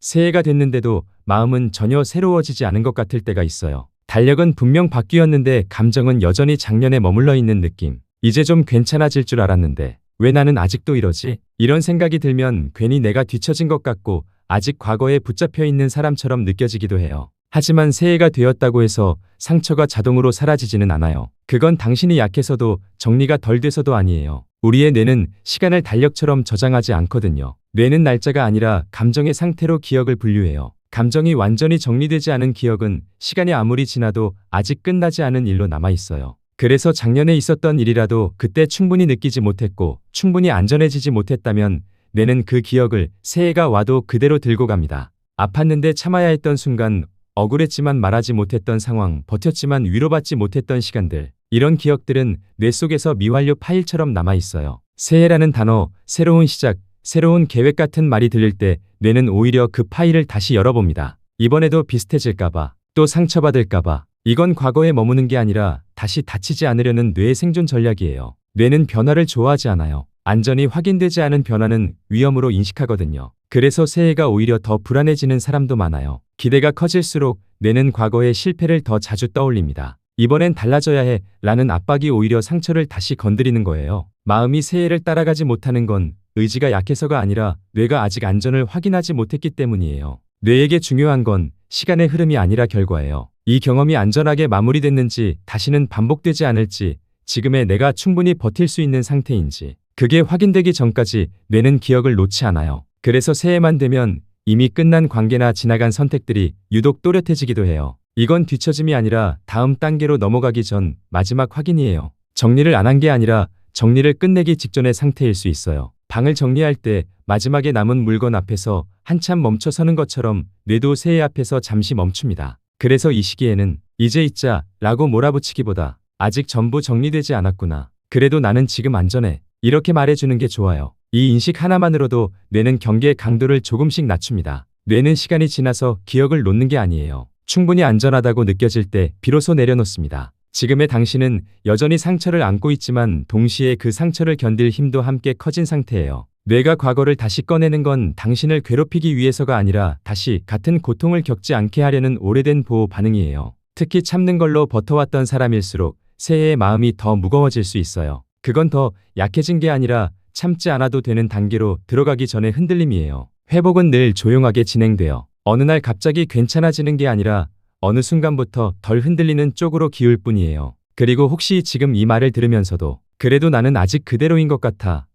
새해가 됐는데도 마음은 전혀 새로워지지 않은 것 같을 때가 있어요. 달력은 분명 바뀌었는데 감정은 여전히 작년에 머물러 있는 느낌. 이제 좀 괜찮아질 줄 알았는데 왜 나는 아직도 이러지? 이런 생각이 들면 괜히 내가 뒤처진 것 같고 아직 과거에 붙잡혀 있는 사람처럼 느껴지기도 해요. 하지만 새해가 되었다고 해서 상처가 자동으로 사라지지는 않아요. 그건 당신이 약해서도 정리가 덜 돼서도 아니에요. 우리의 뇌는 시간을 달력처럼 저장하지 않거든요. 뇌는 날짜가 아니라 감정의 상태로 기억을 분류해요. 감정이 완전히 정리되지 않은 기억은 시간이 아무리 지나도 아직 끝나지 않은 일로 남아있어요. 그래서 작년에 있었던 일이라도 그때 충분히 느끼지 못했고 충분히 안전해지지 못했다면 뇌는 그 기억을 새해가 와도 그대로 들고 갑니다. 아팠는데 참아야 했던 순간, 억울했지만 말하지 못했던 상황, 버텼지만 위로받지 못했던 시간들. 이런 기억들은 뇌 속에서 미완료 파일처럼 남아있어요. 새해라는 단어, 새로운 시작, 새로운 계획 같은 말이 들릴 때 뇌는 오히려 그 파일을 다시 열어봅니다. 이번에도 비슷해질까봐, 또 상처받을까봐. 이건 과거에 머무는 게 아니라 다시 다치지 않으려는 뇌의 생존 전략이에요. 뇌는 변화를 좋아하지 않아요. 안전이 확인되지 않은 변화는 위험으로 인식하거든요. 그래서 새해가 오히려 더 불안해지는 사람도 많아요. 기대가 커질수록 뇌는 과거의 실패를 더 자주 떠올립니다. 이번엔 달라져야 해 라는 압박이 오히려 상처를 다시 건드리는 거예요. 마음이 새해를 따라가지 못하는 건 의지가 약해서가 아니라 뇌가 아직 안전을 확인하지 못했기 때문이에요. 뇌에게 중요한 건 시간의 흐름이 아니라 결과예요. 이 경험이 안전하게 마무리됐는지, 다시는 반복되지 않을지, 지금의 내가 충분히 버틸 수 있는 상태인지, 그게 확인되기 전까지 뇌는 기억을 놓지 않아요. 그래서 새해만 되면 이미 끝난 관계나 지나간 선택들이 유독 또렷해지기도 해요. 이건 뒤처짐이 아니라 다음 단계로 넘어가기 전 마지막 확인이에요. 정리를 안 한 게 아니라 정리를 끝내기 직전의 상태일 수 있어요. 방을 정리할 때 마지막에 남은 물건 앞에서 한참 멈춰 서는 것처럼 뇌도 새해 앞에서 잠시 멈춥니다. 그래서 이 시기에는 이제 잊자 라고 몰아붙이기보다 아직 전부 정리되지 않았구나. 그래도 나는 지금 안전해. 이렇게 말해주는 게 좋아요. 이 인식 하나만으로도 뇌는 경계의 강도를 조금씩 낮춥니다. 뇌는 시간이 지나서 기억을 놓는 게 아니에요. 충분히 안전하다고 느껴질 때 비로소 내려놓습니다. 지금의 당신은 여전히 상처를 안고 있지만 동시에 그 상처를 견딜 힘도 함께 커진 상태예요. 뇌가 과거를 다시 꺼내는 건 당신을 괴롭히기 위해서가 아니라 다시 같은 고통을 겪지 않게 하려는 오래된 보호 반응이에요. 특히 참는 걸로 버텨왔던 사람일수록 새해의 마음이 더 무거워질 수 있어요. 그건 더 약해진 게 아니라 참지 않아도 되는 단계로 들어가기 전의 흔들림이에요. 회복은 늘 조용하게 진행돼요. 어느 날 갑자기 괜찮아지는 게 아니라 어느 순간부터 덜 흔들리는 쪽으로 기울 뿐이에요. 그리고 혹시 지금 이 말을 들으면서도 그래도 나는 아직 그대로인 것 같아,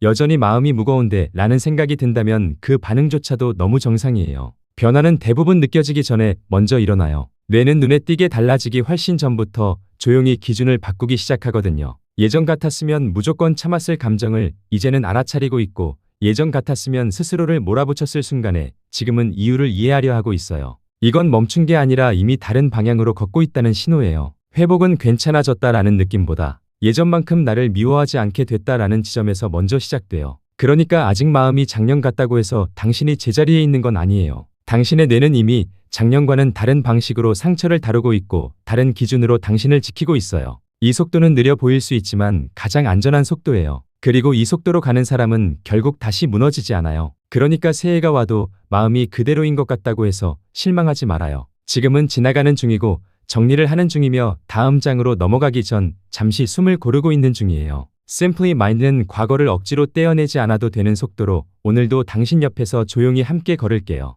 여전히 마음이 무거운데 라는 생각이 든다면 그 반응조차도 너무 정상이에요. 변화는 대부분 느껴지기 전에 먼저 일어나요. 뇌는 눈에 띄게 달라지기 훨씬 전부터 조용히 기준을 바꾸기 시작하거든요. 예전 같았으면 무조건 참았을 감정을 이제는 알아차리고 있고, 예전 같았으면 스스로를 몰아붙였을 순간에 지금은 이유를 이해하려 하고 있어요. 이건 멈춘 게 아니라 이미 다른 방향으로 걷고 있다는 신호예요. 회복은 괜찮아졌다라는 느낌보다 예전만큼 나를 미워하지 않게 됐다라는 지점에서 먼저 시작돼요. 그러니까 아직 마음이 작년 같다고 해서 당신이 제자리에 있는 건 아니에요. 당신의 뇌는 이미 작년과는 다른 방식으로 상처를 다루고 있고 다른 기준으로 당신을 지키고 있어요. 이 속도는 느려 보일 수 있지만 가장 안전한 속도예요. 그리고 이 속도로 가는 사람은 결국 다시 무너지지 않아요. 그러니까 새해가 와도 마음이 그대로인 것 같다고 해서 실망하지 말아요. 지금은 지나가는 중이고 정리를 하는 중이며 다음 장으로 넘어가기 전 잠시 숨을 고르고 있는 중이에요. Simply Mind는 과거를 억지로 떼어내지 않아도 되는 속도로 오늘도 당신 옆에서 조용히 함께 걸을게요.